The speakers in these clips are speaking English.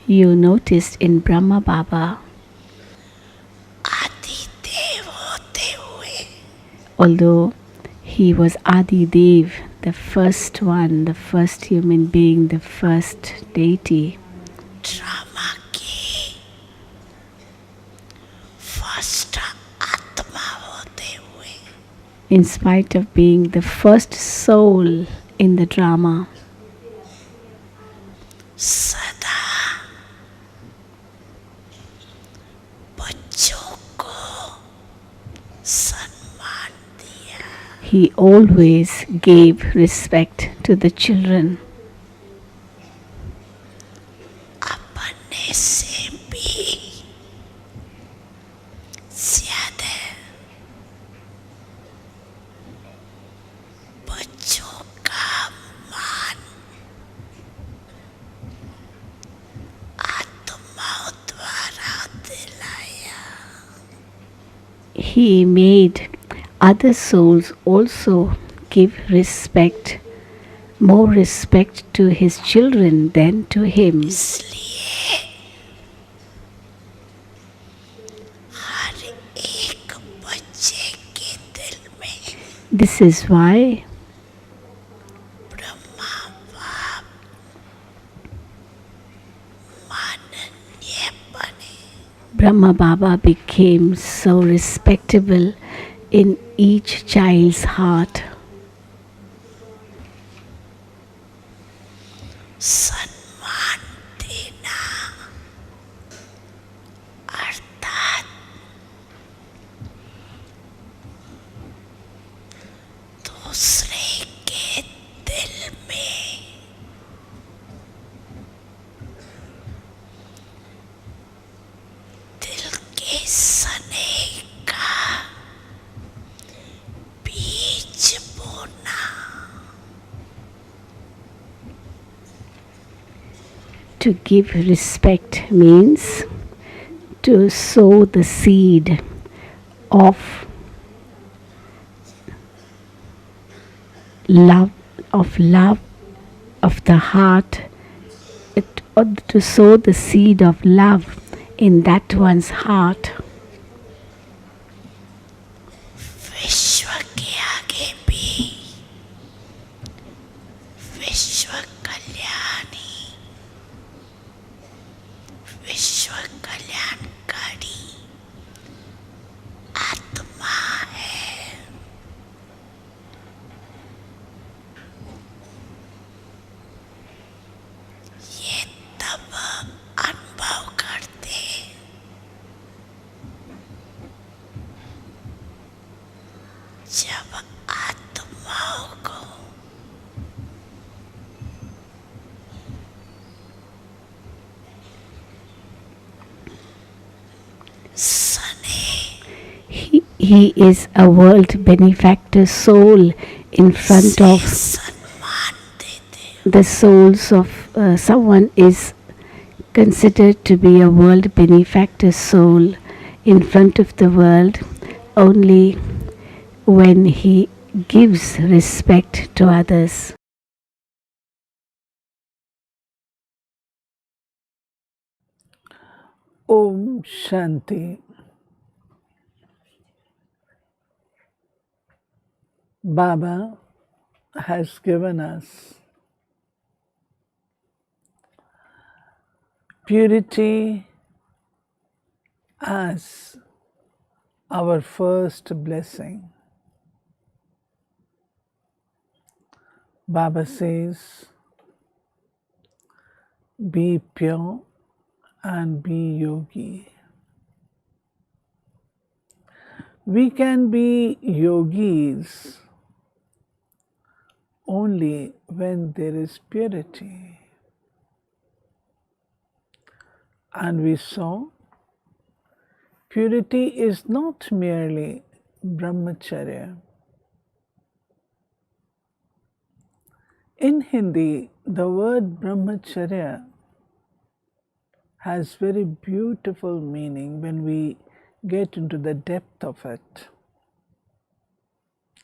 You noticed in Brahma Baba, आदि देव होते हुए although he was Adi Dev, the first one, the first human being, the first deity, drama के first आत्मा होते हुए in spite of being the first soul in the drama, सदा बच्चों को सम्मान दिया, he always gave respect to the children. अपने से भी ज्यादा बच्चों का मान आत्माओं द्वारा दिलाया. He made other souls also give respect, more respect to his children than to him. इसलिए हर एक बच्चे के दिल में This is why ब्रह्मा बाप माननीय बने. Brahma Baba became so respectable in each child's heart. सम्मान देना अर्थात दूसरे के दिल में दिल के स्नेह का बीज बोना. To give respect means to sow the seed of love, of the heart, or to sow the seed of love in that one's heart. विश्व के आगे भी विश्व कल्याणी विश्व कल्याणकारी आत्मा है. ये तब अनुभव करते जब आत्माओं को स्नेह He is a world benefactor soul in front से of सम्मान देते. the souls of someone is considered to be a world benefactor soul in front of the world only when he gives respect to others. Om Shanti. Baba has given us purity as our first blessing. Baba says, be pure and be yogi. We can be yogis only when there is purity. And we saw purity is not merely brahmacharya. In Hindi, the word brahmacharya has very beautiful meaning when we get into the depth of it.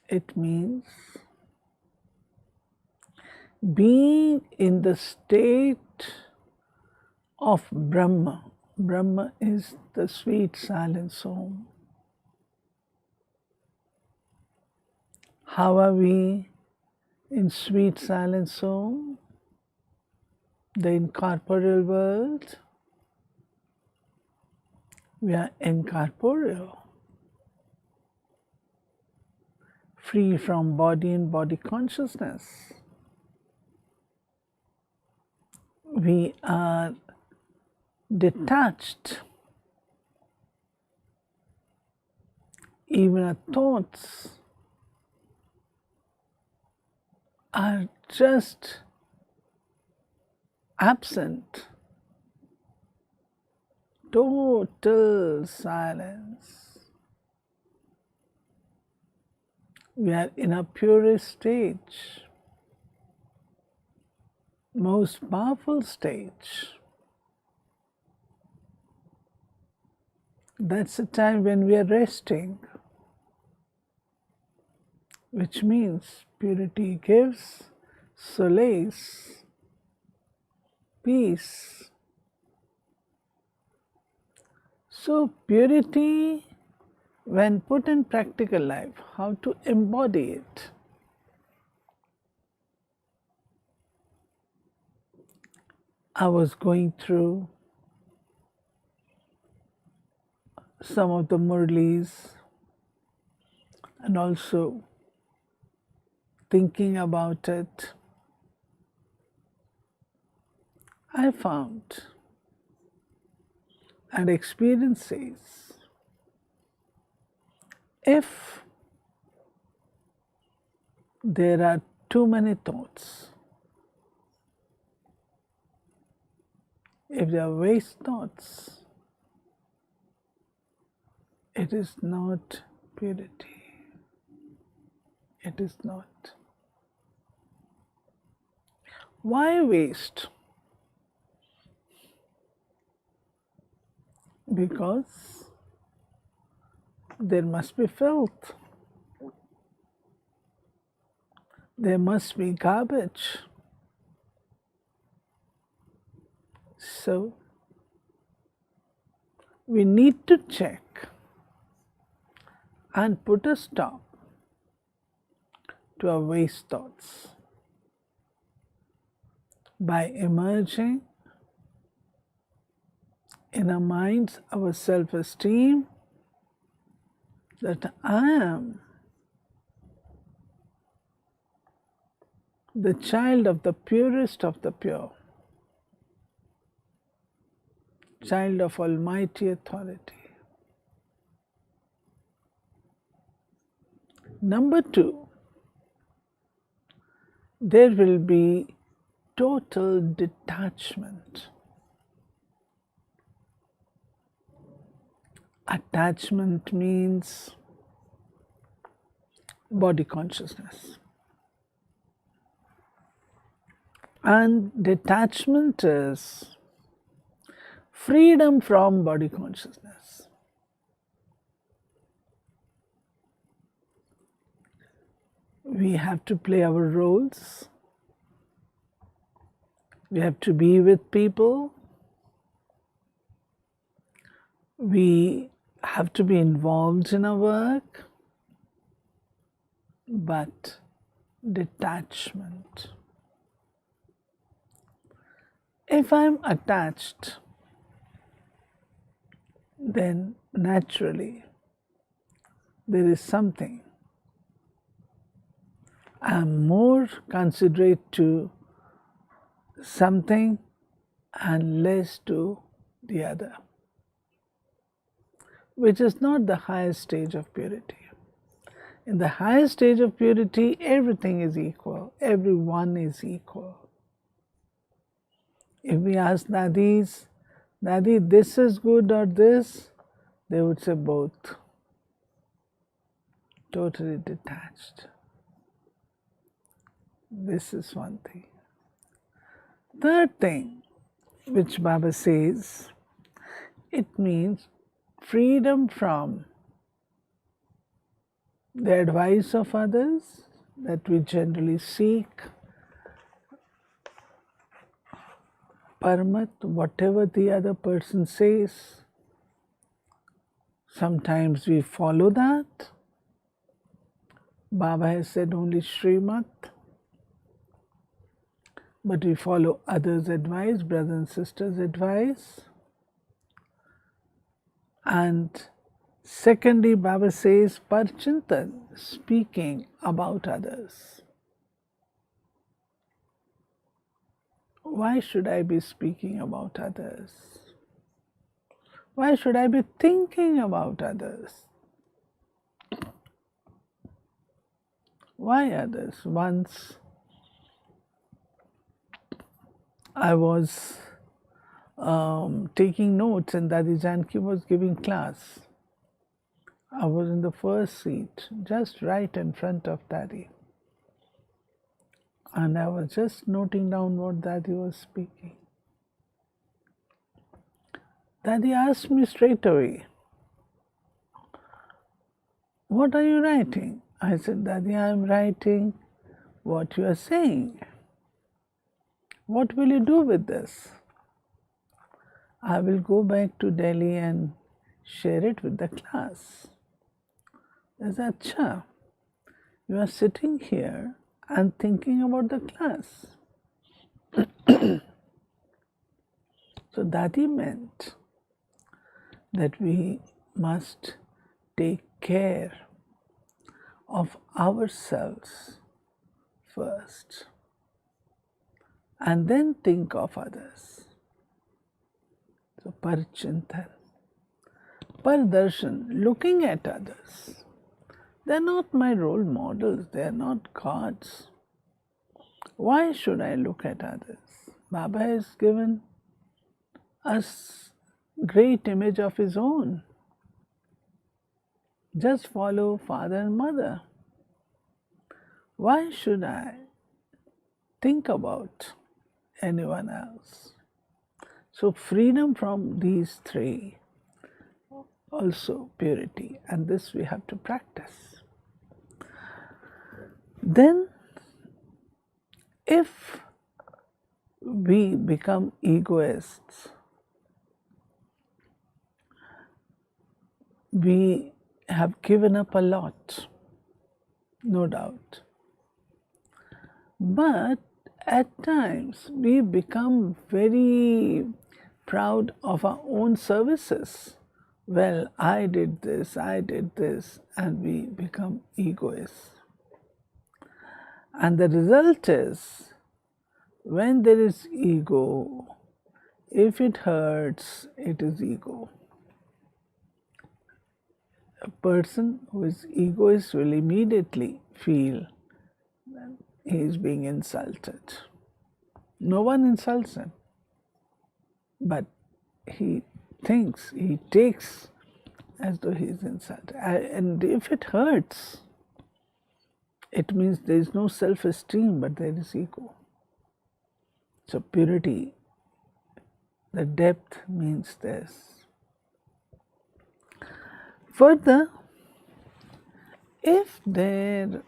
It means being in the state of Brahma. Brahma is the sweet silence home. How are we in sweet silence home? The incorporeal world. We are incorporeal, free from body and body consciousness. We are detached. Even our thoughts are just absent. Total silence. We are in a purest stage, most powerful stage. That's the time when we are resting, which means purity gives solace, peace. So purity, when put in practical life, how to embody it? I was going through some of the murlis and also thinking about it. I found and experiences if there are too many thoughts, if they are waste thoughts, it is not purity. It is not. Why waste? Because there must be filth. There must be garbage. So we need to check and put a stop to our waste thoughts by emerging in our minds our self-esteem that I am the child of the purest of the pure, child of Almighty Authority. Number two, there will be total detachment. Attachment means body consciousness. And detachment is freedom from body consciousness. We have to play our roles. We have to be with people. We have to be involved in our work. But detachment. If I'm attached, then naturally there is something. I'm more considerate to something and less to the other, which is not the highest stage of purity. In the highest stage of purity, everything is equal, everyone is equal. If we ask Nadis, Nadi, this is good or this, they would say both. Totally detached. This is one thing. Third thing, which Baba says, it means freedom from the advice of others that we generally seek, Paramat, whatever the other person says, sometimes we follow that. Baba has said only Srimat, but we follow others' advice, brothers and sisters' advice. And secondly, Baba says Parchintan, speaking about others. Why should I be speaking about others? Why should I be thinking about others? Why others? Once I was taking notes and Dadi Janki was giving class. I was in the first seat, just right in front of Dadi. And I was just noting down what Dadi was speaking. Dadi asked me straight away, "What are you writing?" I said, "Dadi, I am writing what you are saying. What will you do with this?" "I will go back to Delhi and share it with the class." I said, "Acha, you are sitting here and thinking about the class." So Dadi meant that we must take care of ourselves first and then think of others. So Parichintan, Pardarshan, looking at others. They are not my role models, they are not gods. Why should I look at others? Baba has given us great image of his own. Just follow father and mother. Why should I think about anyone else? So freedom from these three, also purity, and this we have to practice. Then if we become egoists, we have given up a lot, no doubt. But at times we become very proud of our own services. Well, I did this, and we become egoists. And the result is, when there is ego, if it hurts, it is ego. A person who is egoist will immediately feel that he is being insulted. No one insults him, but he thinks, he takes as though he is insulted. And if it hurts, it means there is no self-esteem, but there is ego. So purity, the depth means this. Further, if the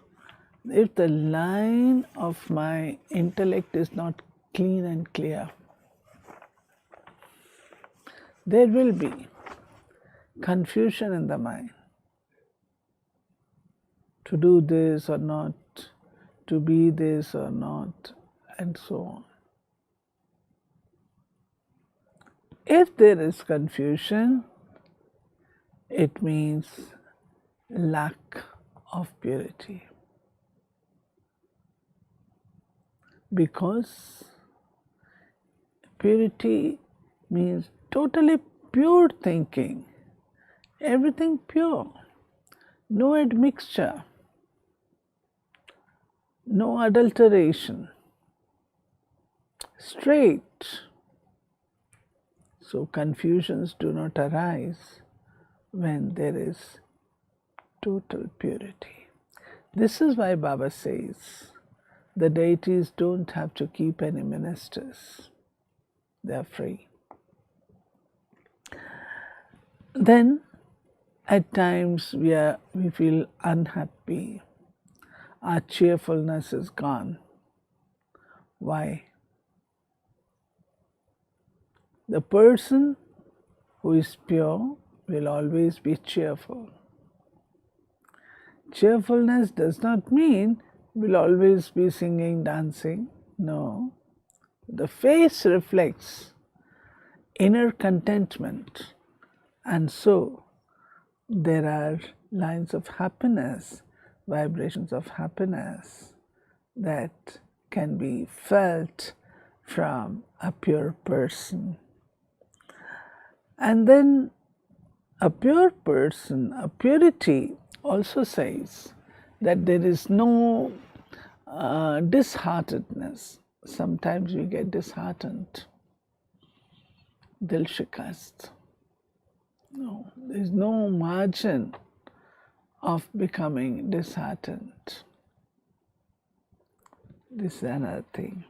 line of my intellect is not clean and clear, there will be confusion in the mind. To do this or not, to be this or not, and so on. If there is confusion, it means lack of purity. Because purity means totally pure thinking, everything pure, no admixture, no adulteration, straight. So confusions do not arise when there is total purity. This is why Baba says the deities don't have to keep any ministers. They are free. Then at times we feel unhappy. Our cheerfulness is gone. Why? The person who is pure will always be cheerful. Cheerfulness does not mean we'll always be singing, dancing. No. The face reflects inner contentment, and so there are lines of happiness, vibrations of happiness that can be felt from a pure person. And then a pure person, a purity also says that there is no disheartedness. Sometimes we get disheartened, dil shikast. No, there is no margin of becoming disheartened. This is another thing.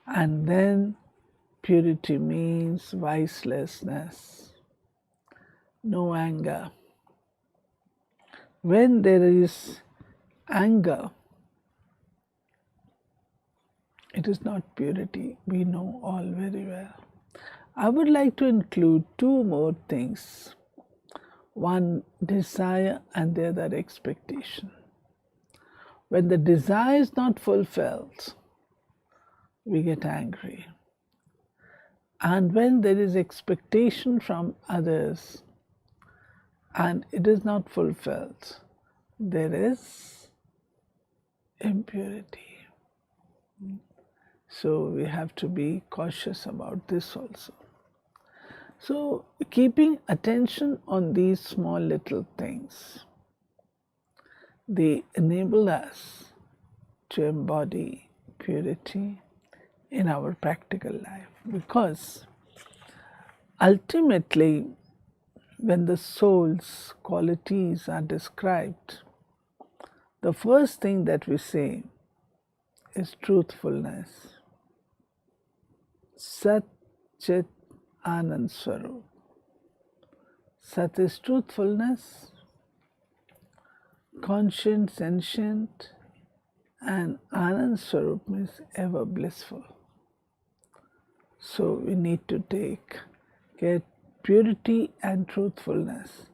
And then purity means vicelessness, no anger. When there is anger, it is not purity. We know all very well. I would like to include two more things. One, desire, and the other, expectation. When the desire is not fulfilled, we get angry. And when there is expectation from others and it is not fulfilled, there is impurity. So we have to be cautious about this also. So keeping attention on these small little things, they enable us to embody purity in our practical life, because ultimately when the soul's qualities are described, the first thing that we say is truthfulness. Sat Chit Anand Swarup. Sat is truthfulness, conscient, sentient, and Anand Swarup means ever blissful. So we need to take care. Purity and truthfulness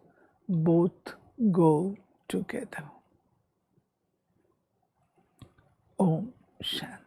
both go together. Om Shanti.